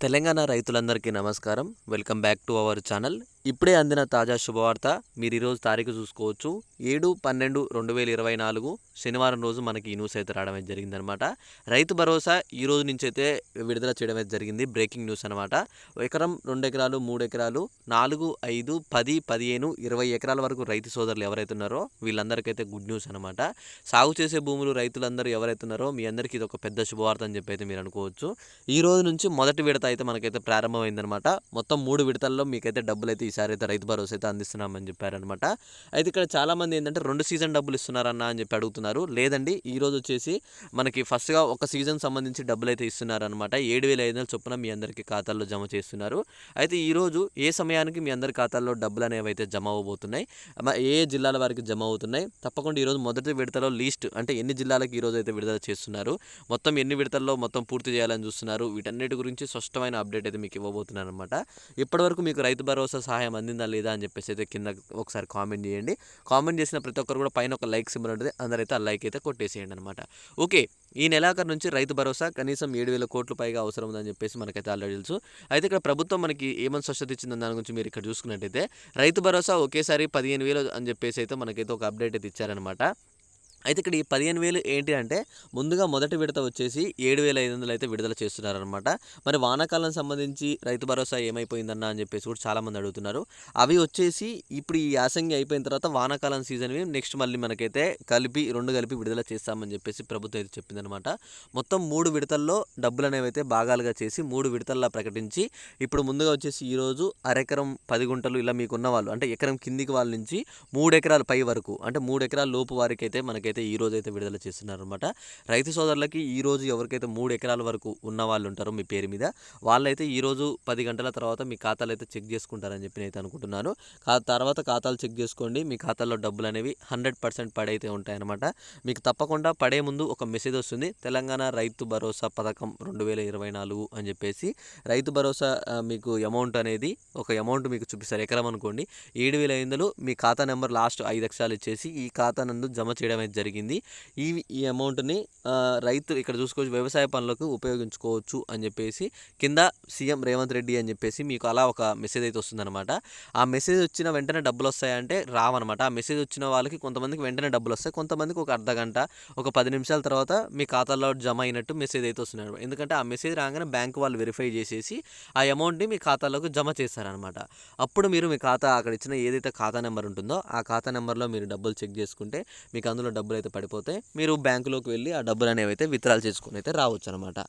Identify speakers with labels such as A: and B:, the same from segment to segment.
A: తెలంగాణ రైతులందరికీ నమస్కారం. Welcome back to our channel. ఇప్పుడే అందిన తాజా శుభవార్త. మీరు ఈరోజు తారీఖు చూసుకోవచ్చు. 7/12/2024 శనివారం రోజు మనకి ఈ న్యూస్ అయితే రావడం అయితే జరిగిందనమాట. రైతు భరోసా ఈ రోజు నుంచి అయితే విడుదల చేయడం అయితే జరిగింది. బ్రేకింగ్ న్యూస్ అనమాట. ఎకరం 2 ఎకరాలు 3 ఎకరాలు 4, 5, 10, 15, 20 ఎకరాల వరకు రైతు సోదరులు ఎవరైతే ఉన్నారో వీళ్ళందరికైతే గుడ్ న్యూస్ అనమాట. సాగు చేసే భూములు రైతులందరూ ఎవరైతే ఉన్నారో మీ అందరికీ ఇది ఒక పెద్ద శుభవార్త అని చెప్పి అయితే మీరు అనుకోవచ్చు. ఈ రోజు నుంచి మొదటి విడత అయితే మనకైతే ప్రారంభమైందనమాట. మొత్తం 3 విడతల్లో మీకైతే డబ్బులు అయితే ఈసారి అయితే రైతు భరోసా అయితే అందిస్తున్నామని చెప్పారనమాట. అయితే ఇక్కడ చాలామంది ఏంటంటే 2 సీజన్ డబ్బులు ఇస్తున్నారన్న అని చెప్పి అడుగుతున్నారు. లేదండి, ఈ రోజు వచ్చేసి మనకి ఫస్ట్గా ఒక సీజన్ సంబంధించి డబ్బులు అయితే ఇస్తున్నారనమాట. 7,500 చొప్పున మీ అందరికీ ఖాతాల్లో జమ చేస్తున్నారు. అయితే ఈరోజు ఏ సమయానికి మీ అందరి ఖాతాల్లో డబ్బులు అనేవి అయితే జమ అవ్వబోతున్నాయి, ఏ జిల్లాల వారికి జమ అవుతున్నాయి, తప్పకుండా ఈరోజు మొదటి విడతలో లీస్ట్ అంటే ఎన్ని జిల్లాలకు ఈరోజు అయితే విడుదల చేస్తున్నారు, మొత్తం ఎన్ని విడతల్లో మొత్తం పూర్తి చేయాలని చూస్తున్నారు, వీటన్నిటి గురించి స్పష్టమైన అప్డేట్ అయితే మీకు ఇవ్వబోతున్నాను అనమాట. ఇప్పటివరకు మీకు రైతు భరోసా సహాయం అందిందా లేదా అని చెప్పేసి అయితే కింద ఒకసారి కామెంట్ చేయండి. కామెంట్ చేసిన ప్రతి ఒక్కరు కూడా పైన ఒక లైక్ సింబల్ ఉంటుంది, అందరైతే ఆ లైక్ అయితే కొట్టేసేయండి అనమాట. ఓకే, ఈ నెలాఖరు నుంచి రైతు భరోసా కనీసం 7,000 కోట్ల పైగా అవసరం ఉందని చెప్పేసి మనకైతే ఆల్రెడీ తెలుసు. అయితే ఇక్కడ ప్రభుత్వం మనకి ఏమని స్పష్టత ఇచ్చిందని దాని గురించి మీరు ఇక్కడ చూసుకున్నట్టయితే రైతు భరోసా ఒకేసారి 15,000 అని చెప్పేసి అయితే మనకైతే ఒక అప్డేట్ అయితే ఇచ్చారనమాట. అయితే ఇక్కడ ఈ 15,000 ఏంటి అంటే ముందుగా మొదటి విడత వచ్చేసి 7,500 అయితే విడుదల చేస్తున్నారనమాట. మరి వానాకాలం సంబంధించి రైతు భరోసా ఏమైపోయిందన్న అని చెప్పేసి కూడా చాలామంది అడుగుతున్నారు. అవి వచ్చేసి ఇప్పుడు ఈ యాసంగి అయిపోయిన తర్వాత వానాకాలం సీజన్వి నెక్స్ట్ మళ్ళీ మనకైతే రెండు కలిపి విడుదల చేస్తామని చెప్పేసి ప్రభుత్వం అయితే చెప్పిందనమాట. మొత్తం 3 విడతల్లో డబ్బులు అనేవి అయితే భాగాలుగా చేసి 3 విడతల్లో ప్రకటించి ఇప్పుడు ముందుగా వచ్చేసి ఈరోజు అరెకరం 10 గుంటలు ఇలా మీకున్న వాళ్ళు అంటే ఎకరం కిందికి వాళ్ళ నుంచి 3 ఎకరాల పై వరకు అంటే 3 ఎకరాల లోపు వారికి అయితే మనకైతే ఈ రోజు అయితే విడుదల చేస్తున్నారనమాట. రైతు సోదరులకి ఈ రోజు ఎవరికైతే 3 ఎకరాల వరకు ఉన్న వాళ్ళు ఉంటారో మీ పేరు మీద వాళ్ళైతే ఈ రోజు 10 గంటల తర్వాత మీ ఖాతాలు అయితే చెక్ చేసుకుంటారని చెప్పి నేను అనుకుంటున్నాను. తర్వాత ఖాతాలు చెక్ చేసుకోండి. మీ ఖాతాల్లో డబ్బులు అనేవి 100% పడైతే ఉంటాయన్నమాట. మీకు తప్పకుండా పడే ముందు ఒక మెసేజ్ వస్తుంది, తెలంగాణ రైతు భరోసా పథకం 2024 అని చెప్పేసి రైతు భరోసా మీకు అమౌంట్ అనేది ఒక అమౌంట్ మీకు చూపిస్తారు. ఎకరం అనుకోండి 7,500 మీ ఖాతా నెంబర్ లాస్ట్ 5 అక్షరాలు ఇచ్చేసి ఈ ఖాతా నందు జమ చేయడం అయితే జరిగింది. ఈ అమౌంట్ని రైతు ఇక్కడ చూసుకోవచ్చు వ్యవసాయ పనులకు ఉపయోగించుకోవచ్చు అని చెప్పేసి కింద సీఎం రేవంత్ రెడ్డి అని చెప్పేసి మీకు అలా ఒక మెసేజ్ అయితే వస్తుందన్నమాట. ఆ మెసేజ్ వచ్చిన వెంటనే డబ్బులు వస్తాయంటే రావన్నమాట. ఆ మెసేజ్ వచ్చిన వాళ్ళకి కొంతమందికి వెంటనే డబ్బులు వస్తాయి, కొంతమందికి ఒక అర్ధగంట ఒక 10 నిమిషాల తర్వాత మీ ఖాతాలో జమ అయినట్టు మెసేజ్ అయితే వస్తున్నాడు. ఎందుకంటే ఆ మెసేజ్ రాగానే బ్యాంకు వాళ్ళు వెరిఫై చేసేసి ఆ అమౌంట్ని మీ ఖాతాలోకి జమ చేస్తారనమాట. అప్పుడు మీరు మీ ఖాతా అక్కడ ఇచ్చిన ఏదైతే ఖాతా నెంబర్ ఉంటుందో ఆ ఖాతా నెంబర్లో మీరు డబ్బులు చెక్ చేసుకుంటే మీకు అందులో డబ్బులు అయితే పడిపోతాయి. మీరు బ్యాంకులోకి వెళ్ళి ఆ డబ్బులు అనేవి అయితే విత్డ్రాల్ చేసుకుని అయితే రావచ్చు అనమాట.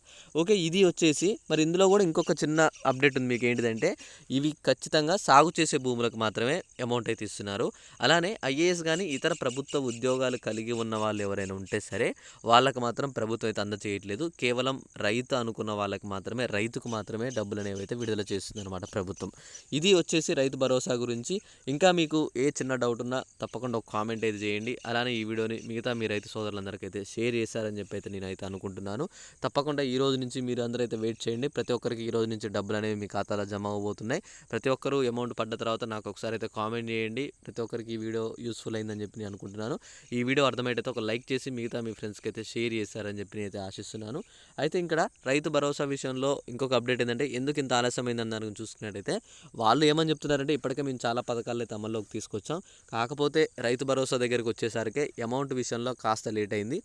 A: ఓకే, ఇది వచ్చేసి మరి ఇందులో కూడా ఇంకొక చిన్న అప్డేట్ ఉంది. మీకు ఏంటిదంటే ఇవి ఖచ్చితంగా సాగు చేసే భూములకు మాత్రమే అమౌంట్ అయితే ఇస్తున్నారు. అలానే ఐఏఎస్ కానీ ఇతర ప్రభుత్వ ఉద్యోగాలు కలిగి ఉన్న వాళ్ళు ఎవరైనా ఉంటే సరే వాళ్ళకు మాత్రం ప్రభుత్వం అయితే అందచేయట్లేదు. కేవలం రైతు అనుకున్న వాళ్ళకి మాత్రమే రైతుకు మాత్రమే డబ్బులు అనేవి అయితే విడుదల చేస్తుంది అనమాట ప్రభుత్వం. ఇది వచ్చేసి రైతు భరోసా గురించి. ఇంకా మీకు ఏ చిన్న డౌట్ ఉన్నా తప్పకుండా ఒక కామెంట్ అయితే చేయండి. అలానే ఈ వీడియోని మిగతా మీ రైతు సోదరులందరికీ అయితే షేర్ చేశారని చెప్పి అయితే నేనైతే అనుకుంటున్నాను. తప్పకుండా ఈ రోజు నుంచి మీరు అందరూ అయితే వెయిట్ చేయండి. ప్రతి ఒక్కరికి ఈ రోజు నుంచి డబ్బులు అనేవి మీ ఖాతాలో జమ అవబోతున్నాయి. ప్రతి ఒక్కరు అమౌంట్ పడ్డ తర్వాత నాకు ఒకసారి అయితే కామెంట్ చేయండి. ప్రతి ఒక్కరికి ఈ వీడియో యూస్ఫుల్ అయిందని చెప్పి నేను అనుకుంటున్నాను. ఈ వీడియో అర్థమైతే ఒక లైక్ చేసి మిగతా మీ ఫ్రెండ్స్కి అయితే షేర్ చేశారని చెప్పి నేనైతే ఆశిస్తున్నాను. అయితే ఇక్కడ రైతు భరోసా విషయంలో ఇంకొక అప్డేట్ ఏంటంటే ఎందుకు ఇంత ఆలస్యమైందని దాని గురించి చూసుకున్నట్టయితే వాళ్ళు ఏమని చెప్తున్నారంటే ఇప్పటికే మేము చాలా పథకాలు అయితే అమల్లోకి తీసుకొచ్చాం, కాకపోతే రైతు భరోసా దగ్గరికి వచ్చేసరికి అమౌంట్ విషయంలో కాస్త లేట్ అయింది.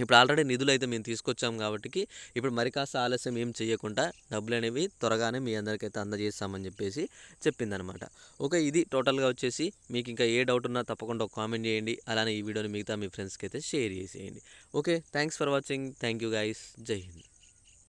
A: ఇప్పుడు ఆల్రెడీ నిధులు అయితే మేము తీసుకొచ్చాం కాబట్టి ఇప్పుడు మరి కాస్త ఆలస్యం ఏం చేయకుండా డబ్బులు అనేవి త్వరగానే మీ అందరికైతే అందజేస్తామని చెప్పేసి చెప్పిందనమాట. ఓకే, ఇది టోటల్గా వచ్చేసి మీకు ఇంకా ఏ డౌట్ ఉన్నా తప్పకుండా ఒక కామెంట్ చేయండి. అలానే ఈ వీడియోని మిగతా మీ ఫ్రెండ్స్కి అయితే షేర్ చేసేయండి. Okay, thanks for watching. Thank you guys. జై హింద్.